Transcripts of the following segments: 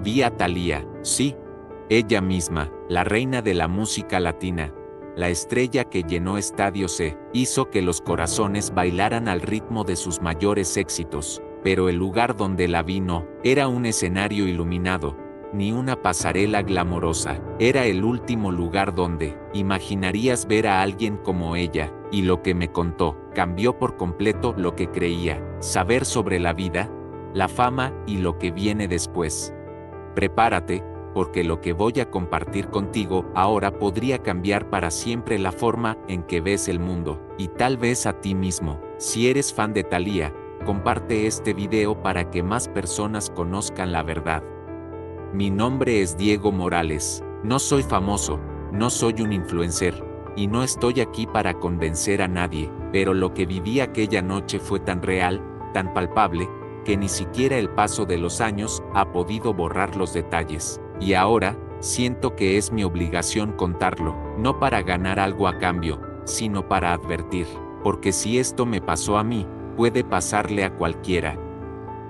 Vi a Thalía, sí, ella misma, la reina de la música latina, la estrella que llenó estadios e hizo que los corazones bailaran al ritmo de sus mayores éxitos, pero el lugar donde la vi no era un escenario iluminado, ni una pasarela glamorosa, era el último lugar donde imaginarías ver a alguien como ella, y lo que me contó cambió por completo lo que creía saber sobre la vida, la fama y lo que viene después. Prepárate, porque lo que voy a compartir contigo ahora podría cambiar para siempre la forma en que ves el mundo, y tal vez a ti mismo. Si eres fan de Thalía, comparte este video para que más personas conozcan la verdad. Mi nombre es Diego Morales, no soy famoso, no soy un influencer, y no estoy aquí para convencer a nadie, pero lo que viví aquella noche fue tan real, tan palpable, que ni siquiera el paso de los años ha podido borrar los detalles. Y ahora, siento que es mi obligación contarlo, no para ganar algo a cambio, sino para advertir, porque si esto me pasó a mí, puede pasarle a cualquiera.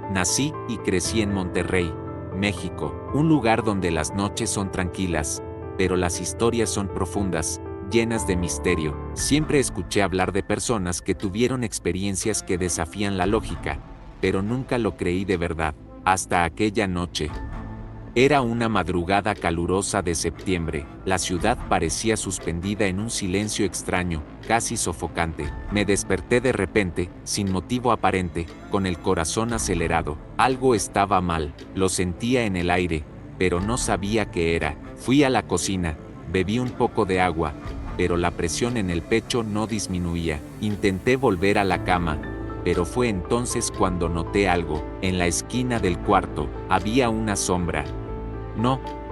Nací y crecí en Monterrey, México, un lugar donde las noches son tranquilas, pero las historias son profundas, llenas de misterio. Siempre escuché hablar de personas que tuvieron experiencias que desafían la lógica, pero nunca lo creí de verdad, hasta aquella noche. Era una madrugada calurosa de septiembre, la ciudad parecía suspendida en un silencio extraño, casi sofocante. Me desperté de repente, sin motivo aparente, con el corazón acelerado. Algo estaba mal, lo sentía en el aire, pero no sabía qué era. Fui a la cocina, bebí un poco de agua, pero la presión en el pecho no disminuía. Intenté volver a la cama, pero fue entonces cuando noté algo. En la esquina del cuarto, había una sombra.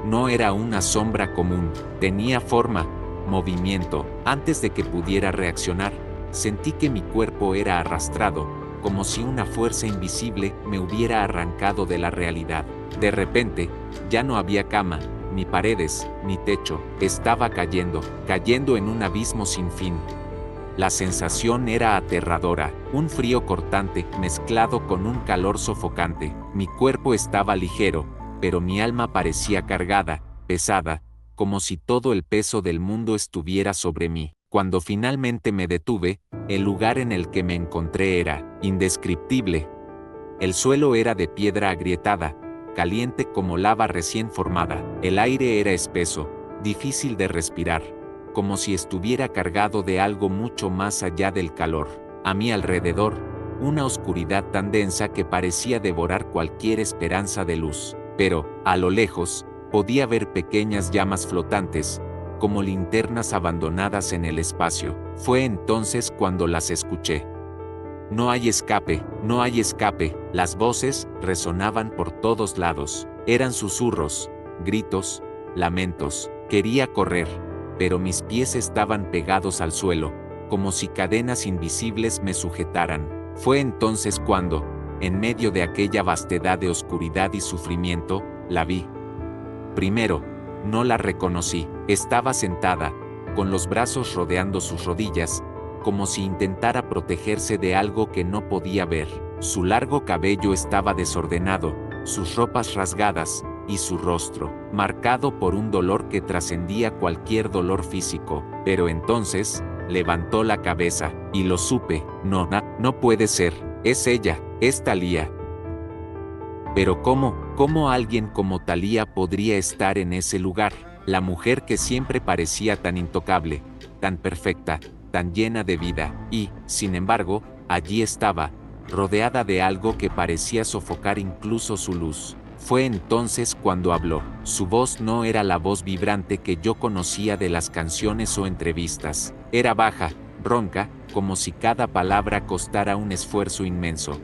No era una sombra común, tenía forma, movimiento. Antes de que pudiera reaccionar, sentí que mi cuerpo era arrastrado, como si una fuerza invisible me hubiera arrancado de la realidad. De repente, ya no había cama, ni paredes, ni techo, estaba cayendo en un abismo sin fin. La sensación era aterradora, un frío cortante mezclado con un calor sofocante. Mi cuerpo estaba ligero, pero mi alma parecía cargada, pesada, como si todo el peso del mundo estuviera sobre mí. Cuando finalmente me detuve, el lugar en el que me encontré era indescriptible. El suelo era de piedra agrietada, caliente como lava recién formada. El aire era espeso, difícil de respirar, como si estuviera cargado de algo mucho más allá del calor. A mi alrededor, una oscuridad tan densa que parecía devorar cualquier esperanza de luz. Pero, a lo lejos, podía ver pequeñas llamas flotantes, como linternas abandonadas en el espacio. Fue entonces cuando las escuché. No hay escape, no hay escape. Las voces resonaban por todos lados. Eran susurros, gritos, lamentos. Quería correr, pero mis pies estaban pegados al suelo, como si cadenas invisibles me sujetaran. Fue entonces cuando, en medio de aquella vastedad de oscuridad y sufrimiento, la vi. Primero, no la reconocí. Estaba sentada, con los brazos rodeando sus rodillas, como si intentara protegerse de algo que no podía ver. Su largo cabello estaba desordenado, sus ropas rasgadas, y su rostro, marcado por un dolor que trascendía cualquier dolor físico. Pero entonces, levantó la cabeza, y lo supe. No puede ser, es ella, es Thalía. Pero ¿cómo alguien como Thalía podría estar en ese lugar? La mujer que siempre parecía tan intocable, tan perfecta, tan llena de vida, y, sin embargo, allí estaba, rodeada de algo que parecía sofocar incluso su luz. Fue entonces cuando habló. Su voz no era la voz vibrante que yo conocía de las canciones o entrevistas. Era baja, ronca, como si cada palabra costara un esfuerzo inmenso.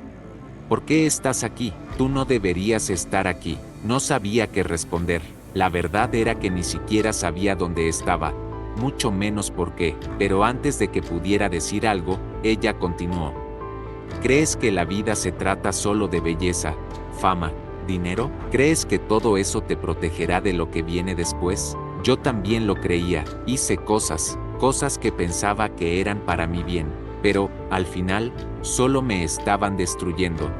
¿Por qué estás aquí? Tú no deberías estar aquí. No sabía qué responder. La verdad era que ni siquiera sabía dónde estaba, mucho menos por qué. Pero antes de que pudiera decir algo, ella continuó. ¿Crees que la vida se trata solo de belleza, fama, dinero? ¿Crees que todo eso te protegerá de lo que viene después? Yo también lo creía. Hice cosas que pensaba que eran para mi bien, pero, al final, solo me estaban destruyendo.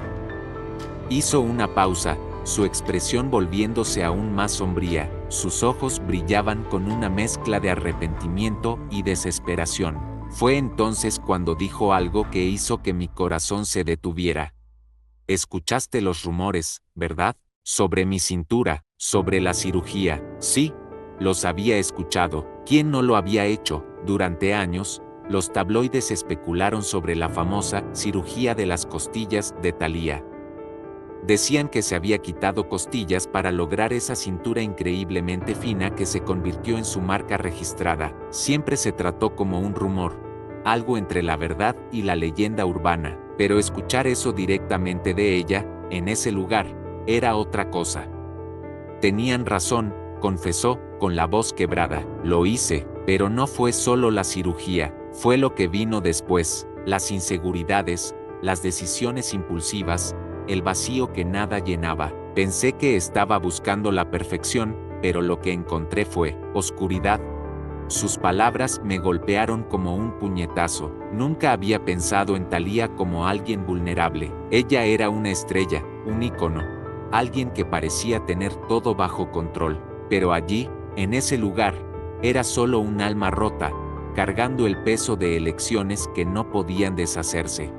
Hizo una pausa, su expresión volviéndose aún más sombría, sus ojos brillaban con una mezcla de arrepentimiento y desesperación. Fue entonces cuando dijo algo que hizo que mi corazón se detuviera. Escuchaste los rumores, ¿verdad? Sobre mi cintura, sobre la cirugía. Sí, los había escuchado. ¿Quién no lo había hecho? Durante años, los tabloides especularon sobre la famosa cirugía de las costillas de Thalía. Decían que se había quitado costillas para lograr esa cintura increíblemente fina que se convirtió en su marca registrada. Siempre se trató como un rumor, algo entre la verdad y la leyenda urbana, pero escuchar eso directamente de ella, en ese lugar, era otra cosa. Tenían razón, confesó, con la voz quebrada. Lo hice, pero no fue solo la cirugía, fue lo que vino después, las inseguridades, las decisiones impulsivas, el vacío que nada llenaba. Pensé que estaba buscando la perfección, pero lo que encontré fue oscuridad. Sus palabras me golpearon como un puñetazo. Nunca había pensado en Thalía como alguien vulnerable. Ella era una estrella, un ícono, alguien que parecía tener todo bajo control. Pero allí, en ese lugar, era solo un alma rota, cargando el peso de elecciones que no podían deshacerse.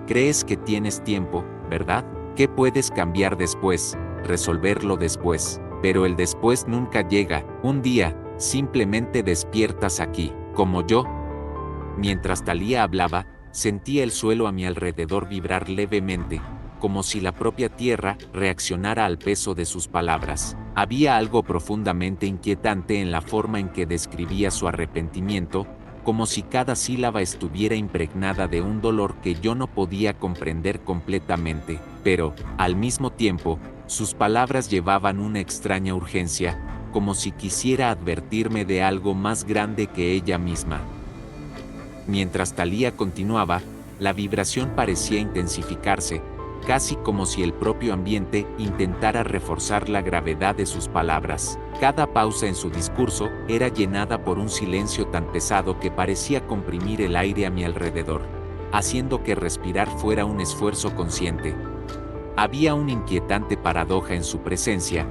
Crees que tienes tiempo, ¿verdad? ¿Qué puedes cambiar después? Resolverlo después. Pero el después nunca llega. Un día, simplemente despiertas aquí, como yo. Mientras Thalía hablaba, sentía el suelo a mi alrededor vibrar levemente, como si la propia tierra reaccionara al peso de sus palabras. Había algo profundamente inquietante en la forma en que describía su arrepentimiento, como si cada sílaba estuviera impregnada de un dolor que yo no podía comprender completamente, pero, al mismo tiempo, sus palabras llevaban una extraña urgencia, como si quisiera advertirme de algo más grande que ella misma. Mientras Thalía continuaba, la vibración parecía intensificarse, casi como si el propio ambiente intentara reforzar la gravedad de sus palabras. Cada pausa en su discurso era llenada por un silencio tan pesado que parecía comprimir el aire a mi alrededor, haciendo que respirar fuera un esfuerzo consciente. Había una inquietante paradoja en su presencia.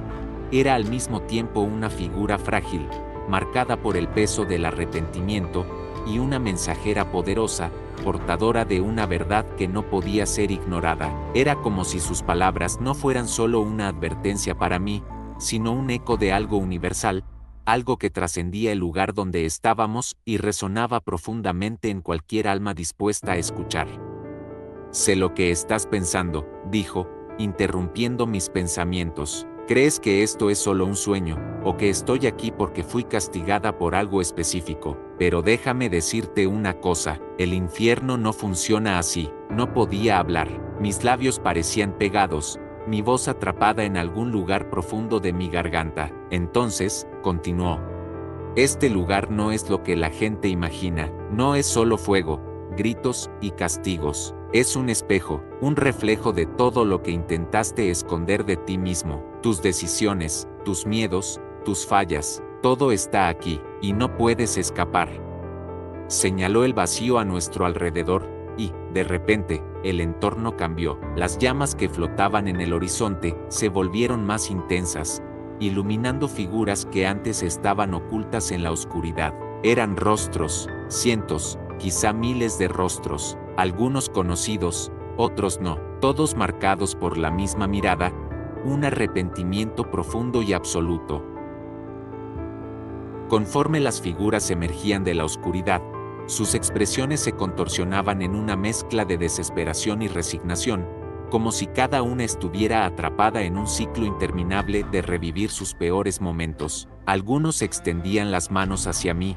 Era al mismo tiempo una figura frágil, marcada por el peso del arrepentimiento, y una mensajera poderosa, portadora de una verdad que no podía ser ignorada. Era como si sus palabras no fueran solo una advertencia para mí, sino un eco de algo universal, algo que trascendía el lugar donde estábamos y resonaba profundamente en cualquier alma dispuesta a escuchar. Sé lo que estás pensando, dijo, interrumpiendo mis pensamientos. ¿Crees que esto es solo un sueño, o que estoy aquí porque fui castigada por algo específico? Pero déjame decirte una cosa, el infierno no funciona así. No podía hablar, mis labios parecían pegados, mi voz atrapada en algún lugar profundo de mi garganta. Entonces, continuó. Este lugar no es lo que la gente imagina, no es solo fuego, gritos y castigos. Es un espejo, un reflejo de todo lo que intentaste esconder de ti mismo, tus decisiones, tus miedos, tus fallas, todo está aquí, y no puedes escapar. Señaló el vacío a nuestro alrededor, y, de repente, el entorno cambió. Las llamas que flotaban en el horizonte se volvieron más intensas, iluminando figuras que antes estaban ocultas en la oscuridad. Eran rostros, cientos, quizá miles de rostros, algunos conocidos, otros no, todos marcados por la misma mirada, un arrepentimiento profundo y absoluto. Conforme las figuras emergían de la oscuridad, sus expresiones se contorsionaban en una mezcla de desesperación y resignación, como si cada una estuviera atrapada en un ciclo interminable de revivir sus peores momentos. Algunos extendían las manos hacia mí,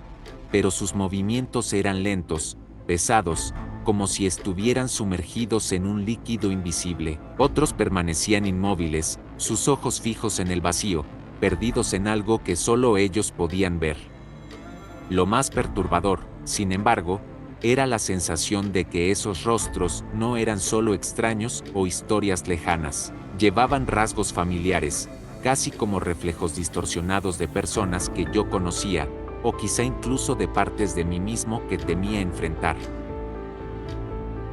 pero sus movimientos eran lentos, pesados, como si estuvieran sumergidos en un líquido invisible. Otros permanecían inmóviles, sus ojos fijos en el vacío, perdidos en algo que solo ellos podían ver. Lo más perturbador, sin embargo, era la sensación de que esos rostros no eran solo extraños o historias lejanas. Llevaban rasgos familiares, casi como reflejos distorsionados de personas que yo conocía, o quizá incluso de partes de mí mismo que temía enfrentar.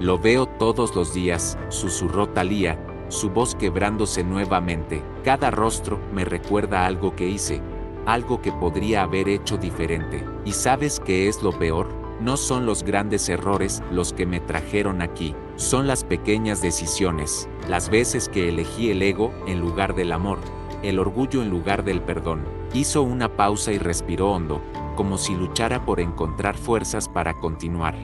Lo veo todos los días, susurró Thalía, su voz quebrándose nuevamente. Cada rostro me recuerda algo que hice, algo que podría haber hecho diferente. ¿Y sabes qué es lo peor? No son los grandes errores los que me trajeron aquí, son las pequeñas decisiones, las veces que elegí el ego en lugar del amor, el orgullo en lugar del perdón. Hizo una pausa y respiró hondo, como si luchara por encontrar fuerzas para continuar.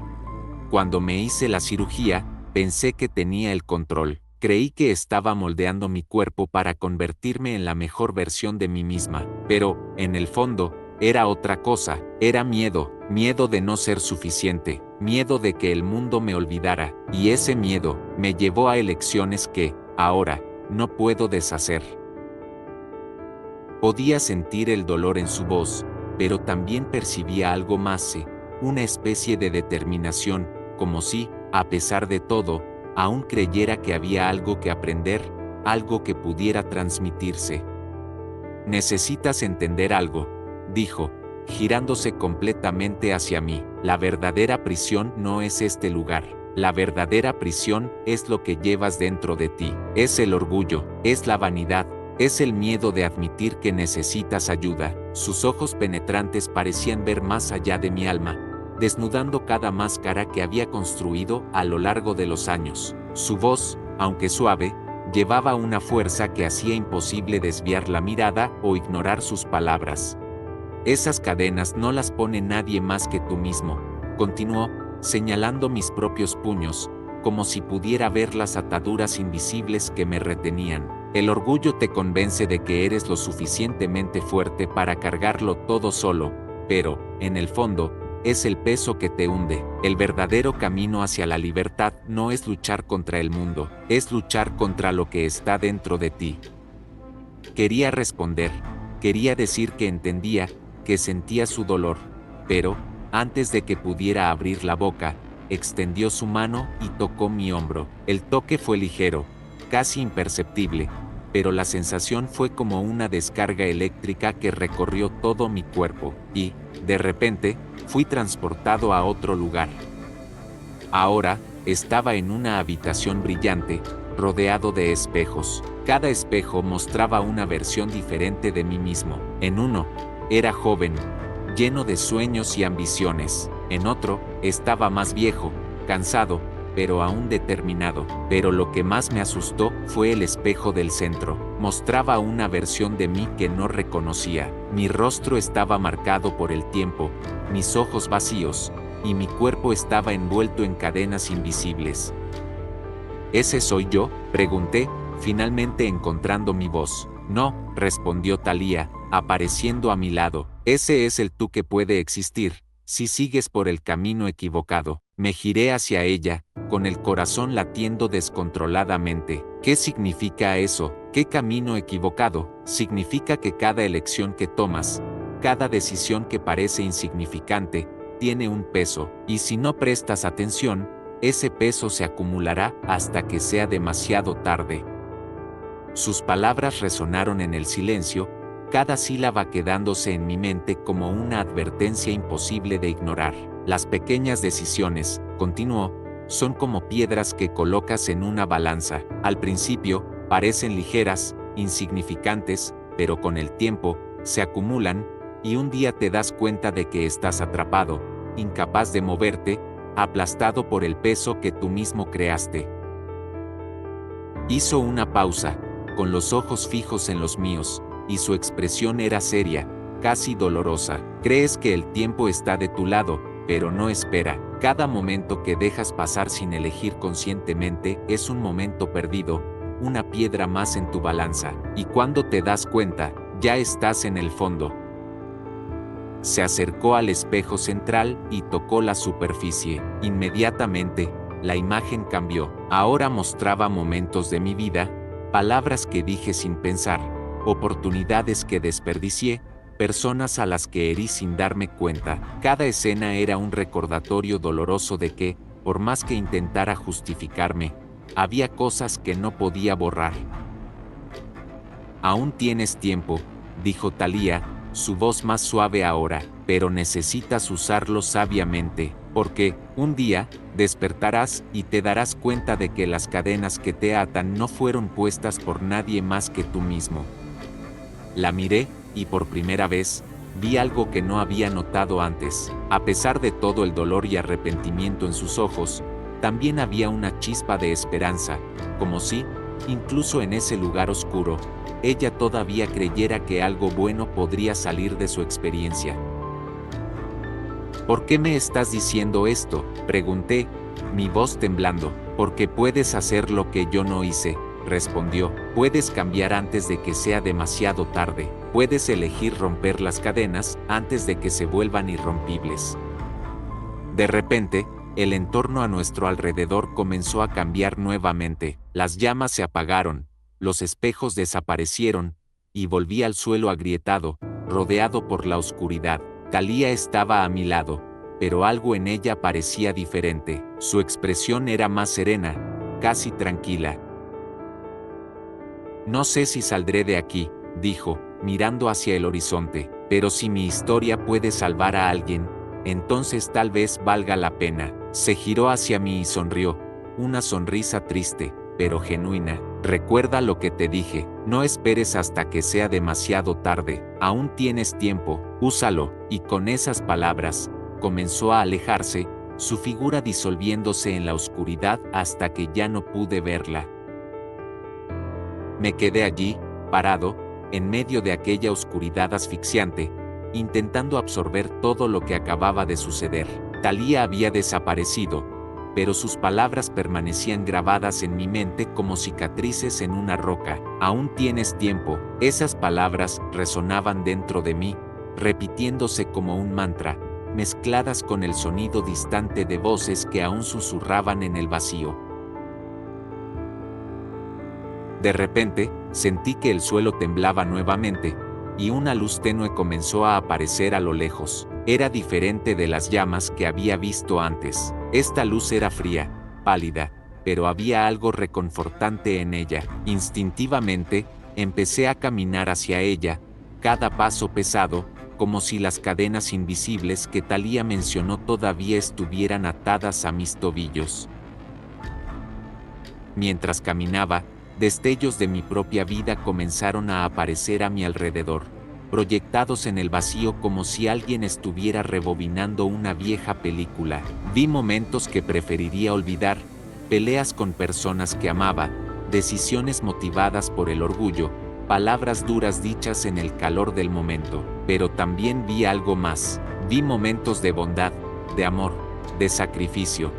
Cuando me hice la cirugía, pensé que tenía el control. Creí que estaba moldeando mi cuerpo para convertirme en la mejor versión de mí misma, pero, en el fondo, era otra cosa, era miedo, miedo de no ser suficiente, miedo de que el mundo me olvidara, y ese miedo me llevó a elecciones que, ahora, no puedo deshacer. Podía sentir el dolor en su voz, pero también percibía algo más, una especie de determinación, como si, a pesar de todo, aún creyera que había algo que aprender, algo que pudiera transmitirse. Necesitas entender algo, dijo, girándose completamente hacia mí. La verdadera prisión no es este lugar. La verdadera prisión es lo que llevas dentro de ti. Es el orgullo, es la vanidad, es el miedo de admitir que necesitas ayuda. Sus ojos penetrantes parecían ver más allá de mi alma, desnudando cada máscara que había construido a lo largo de los años. Su voz, aunque suave, llevaba una fuerza que hacía imposible desviar la mirada o ignorar sus palabras. Esas cadenas no las pone nadie más que tú mismo, continuó, señalando mis propios puños, como si pudiera ver las ataduras invisibles que me retenían. El orgullo te convence de que eres lo suficientemente fuerte para cargarlo todo solo, pero, en el fondo, es el peso que te hunde. El verdadero camino hacia la libertad no es luchar contra el mundo, es luchar contra lo que está dentro de ti. Quería responder, quería decir que entendía, que sentía su dolor, pero, antes de que pudiera abrir la boca, extendió su mano y tocó mi hombro. El toque fue ligero, casi imperceptible, pero la sensación fue como una descarga eléctrica que recorrió todo mi cuerpo, y, de repente, fui transportado a otro lugar. Ahora, estaba en una habitación brillante, rodeado de espejos. Cada espejo mostraba una versión diferente de mí mismo. En uno, era joven, lleno de sueños y ambiciones. En otro, estaba más viejo, cansado, pero aún determinado. Pero lo que más me asustó fue el espejo del centro. Mostraba una versión de mí que no reconocía. Mi rostro estaba marcado por el tiempo, mis ojos vacíos, y mi cuerpo estaba envuelto en cadenas invisibles. ¿Ese soy yo?, pregunté, finalmente encontrando mi voz. No, respondió Thalía, apareciendo a mi lado. Ese es el tú que puede existir, si sigues por el camino equivocado. Me giré hacia ella, con el corazón latiendo descontroladamente. ¿Qué significa eso? ¿Qué camino equivocado? Significa que cada elección que tomas, cada decisión que parece insignificante, tiene un peso, y si no prestas atención, ese peso se acumulará hasta que sea demasiado tarde. Sus palabras resonaron en el silencio, cada sílaba quedándose en mi mente como una advertencia imposible de ignorar. Las pequeñas decisiones, continuó, son como piedras que colocas en una balanza. Al principio, parecen ligeras, insignificantes, pero con el tiempo, se acumulan, y un día te das cuenta de que estás atrapado, incapaz de moverte, aplastado por el peso que tú mismo creaste. Hizo una pausa, con los ojos fijos en los míos, y su expresión era seria, casi dolorosa. Crees que el tiempo está de tu lado, pero no espera. Cada momento que dejas pasar sin elegir conscientemente es un momento perdido, una piedra más en tu balanza, y cuando te das cuenta, ya estás en el fondo. Se acercó al espejo central y tocó la superficie. Inmediatamente, la imagen cambió. Ahora mostraba momentos de mi vida, palabras que dije sin pensar, oportunidades que desperdicié, personas a las que herí sin darme cuenta. Cada escena era un recordatorio doloroso de que, por más que intentara justificarme, había cosas que no podía borrar. Aún tienes tiempo, dijo Thalía, su voz más suave ahora, pero necesitas usarlo sabiamente, porque, un día, Despertarás y te darás cuenta de que las cadenas que te atan no fueron puestas por nadie más que tú mismo. La miré, y por primera vez, vi algo que no había notado antes. A pesar de todo el dolor y arrepentimiento en sus ojos, también había una chispa de esperanza, como si, incluso en ese lugar oscuro, ella todavía creyera que algo bueno podría salir de su experiencia. ¿Por qué me estás diciendo esto?, pregunté, mi voz temblando. Porque puedes hacer lo que yo no hice, respondió. Puedes cambiar antes de que sea demasiado tarde. Puedes elegir romper las cadenas antes de que se vuelvan irrompibles. De repente, el entorno a nuestro alrededor comenzó a cambiar nuevamente. Las llamas se apagaron, los espejos desaparecieron, y volví al suelo agrietado, rodeado por la oscuridad. Talía estaba a mi lado, pero algo en ella parecía diferente. Su expresión era más serena, casi tranquila. No sé si saldré de aquí, dijo, mirando hacia el horizonte, pero si mi historia puede salvar a alguien, entonces tal vez valga la pena. Se giró hacia mí y sonrió, una sonrisa triste, pero genuina. Recuerda lo que te dije, no esperes hasta que sea demasiado tarde, aún tienes tiempo, úsalo. Y con esas palabras, comenzó a alejarse, su figura disolviéndose en la oscuridad hasta que ya no pude verla. Me quedé allí, parado, en medio de aquella oscuridad asfixiante, intentando absorber todo lo que acababa de suceder. Talía había desaparecido, pero sus palabras permanecían grabadas en mi mente como cicatrices en una roca. Aún tienes tiempo. Esas palabras resonaban dentro de mí, repitiéndose como un mantra, mezcladas con el sonido distante de voces que aún susurraban en el vacío. De repente, sentí que el suelo temblaba nuevamente, y una luz tenue comenzó a aparecer a lo lejos. Era diferente de las llamas que había visto antes. Esta luz era fría, pálida, pero había algo reconfortante en ella. Instintivamente, empecé a caminar hacia ella, cada paso pesado, como si las cadenas invisibles que Talía mencionó todavía estuvieran atadas a mis tobillos. Mientras caminaba, destellos de mi propia vida comenzaron a aparecer a mi alrededor, proyectados en el vacío como si alguien estuviera rebobinando una vieja película. Vi momentos que preferiría olvidar, peleas con personas que amaba, decisiones motivadas por el orgullo, palabras duras dichas en el calor del momento. Pero también vi algo más. Vi momentos de bondad, de amor, de sacrificio.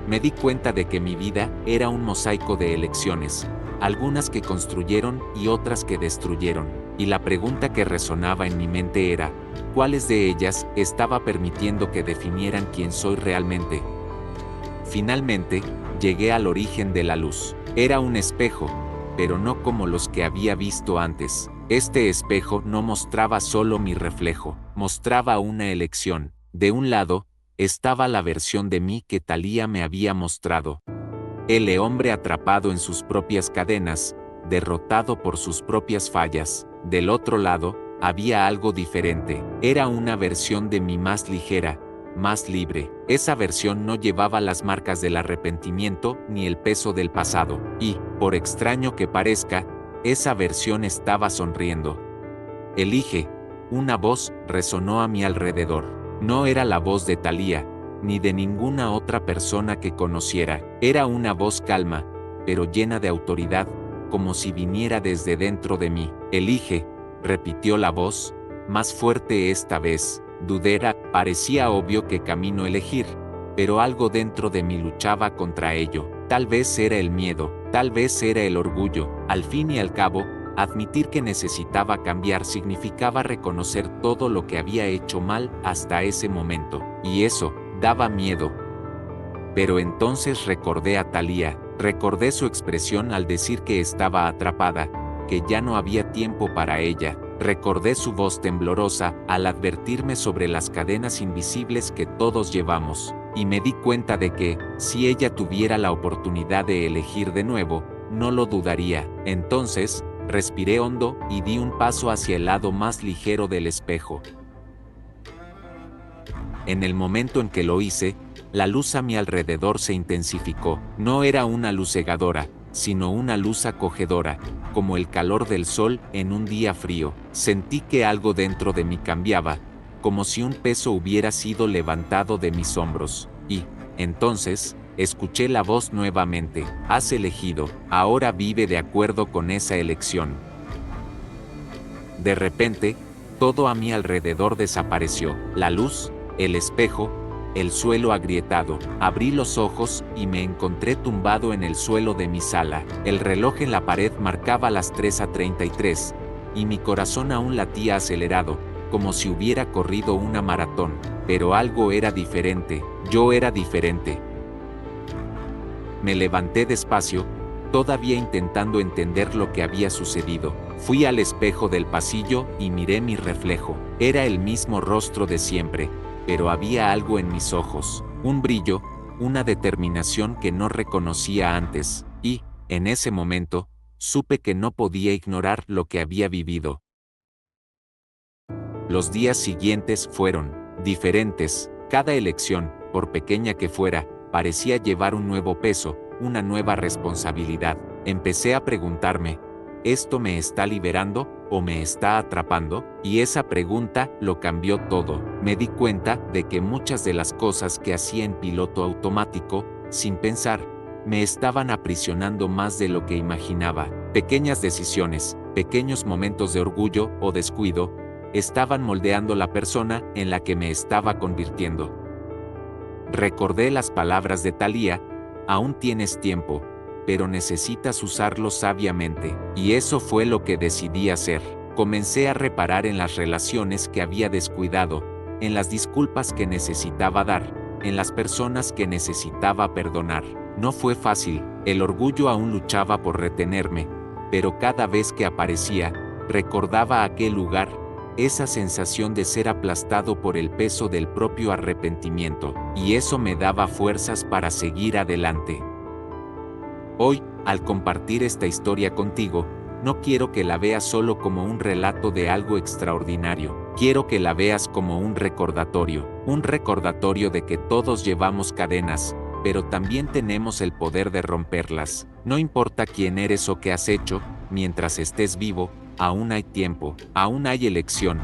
Me di cuenta de que mi vida era un mosaico de elecciones, algunas que construyeron y otras que destruyeron, y la pregunta que resonaba en mi mente era, ¿cuáles de ellas estaba permitiendo que definieran quién soy realmente? Finalmente, llegué al origen de la luz. Era un espejo, pero no como los que había visto antes. Este espejo no mostraba solo mi reflejo, mostraba una elección. De un lado, estaba la versión de mí que Talía me había mostrado. El hombre atrapado en sus propias cadenas, derrotado por sus propias fallas. Del otro lado, había algo diferente. Era una versión de mí más ligera, más libre. Esa versión no llevaba las marcas del arrepentimiento ni el peso del pasado. Y, por extraño que parezca, esa versión estaba sonriendo. Elige. Una voz resonó a mi alrededor. No era la voz de Talía, ni de ninguna otra persona que conociera. Era una voz calma, pero llena de autoridad, como si viniera desde dentro de mí. Elige, repitió la voz, más fuerte esta vez. Dudera, parecía obvio que camino elegir, pero algo dentro de mí luchaba contra ello. Tal vez era el miedo, tal vez era el orgullo. Al fin y al cabo, admitir que necesitaba cambiar significaba reconocer todo lo que había hecho mal hasta ese momento, y eso daba miedo. Pero entonces recordé a Talía, recordé su expresión al decir que estaba atrapada, que ya no había tiempo para ella. Recordé su voz temblorosa al advertirme sobre las cadenas invisibles que todos llevamos, y me di cuenta de que, si ella tuviera la oportunidad de elegir de nuevo, no lo dudaría. Entonces, respiré hondo y di un paso hacia el lado más ligero del espejo. En el momento en que lo hice, La luz a mi alrededor se intensificó. No era una luz cegadora, sino una luz acogedora, como el calor del sol en un día frío. Sentí que algo dentro de mí cambiaba, como si un peso hubiera sido levantado de mis hombros. Y, entonces, escuché la voz nuevamente: has elegido, ahora vive de acuerdo con esa elección. De repente, todo a mi alrededor desapareció: la luz, el espejo, el suelo agrietado. Abrí los ojos y me encontré tumbado en el suelo de mi sala. El reloj en la pared marcaba las 3:33, y mi corazón aún latía acelerado, como si hubiera corrido una maratón. Pero algo era diferente, yo era diferente. Me levanté despacio, todavía intentando entender lo que había sucedido. Fui al espejo del pasillo y miré mi reflejo. Era el mismo rostro de siempre, pero había algo en mis ojos, un brillo, una determinación que no reconocía antes, y, en ese momento, supe que no podía ignorar lo que había vivido. Los días siguientes fueron diferentes. Cada elección, por pequeña que fuera, parecía llevar un nuevo peso, una nueva responsabilidad. Empecé a preguntarme: ¿esto me está liberando o me está atrapando? Y esa pregunta lo cambió todo. Me di cuenta de que muchas de las cosas que hacía en piloto automático, sin pensar, me estaban aprisionando más de lo que imaginaba. Pequeñas decisiones, pequeños momentos de orgullo o descuido, estaban moldeando la persona en la que me estaba convirtiendo. Recordé las palabras de Thalía: aún tienes tiempo, pero necesitas usarlo sabiamente. Y eso fue lo que decidí hacer. Comencé a reparar en las relaciones que había descuidado, en las disculpas que necesitaba dar, en las personas que necesitaba perdonar. No fue fácil, el orgullo aún luchaba por retenerme, pero cada vez que aparecía, recordaba aquel lugar, esa sensación de ser aplastado por el peso del propio arrepentimiento, y eso me daba fuerzas para seguir adelante. Hoy, al compartir esta historia contigo, no quiero que la veas solo como un relato de algo extraordinario. Quiero que la veas como un recordatorio de que todos llevamos cadenas, pero también tenemos el poder de romperlas. No importa quién eres o qué has hecho, mientras estés vivo, aún hay tiempo, aún hay elección.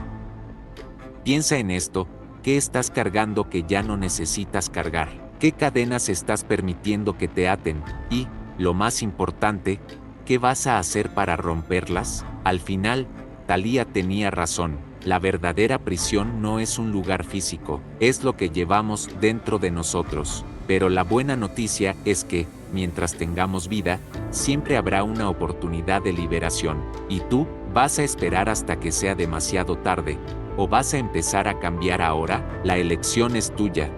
Piensa en esto: ¿qué estás cargando que ya no necesitas cargar? ¿Qué cadenas estás permitiendo que te aten? Y, lo más importante, ¿qué vas a hacer para romperlas? Al final, Thalía tenía razón. La verdadera prisión no es un lugar físico, es lo que llevamos dentro de nosotros. Pero la buena noticia es que, mientras tengamos vida, siempre habrá una oportunidad de liberación. ¿Y tú, vas a esperar hasta que sea demasiado tarde, o vas a empezar a cambiar ahora? La elección es tuya.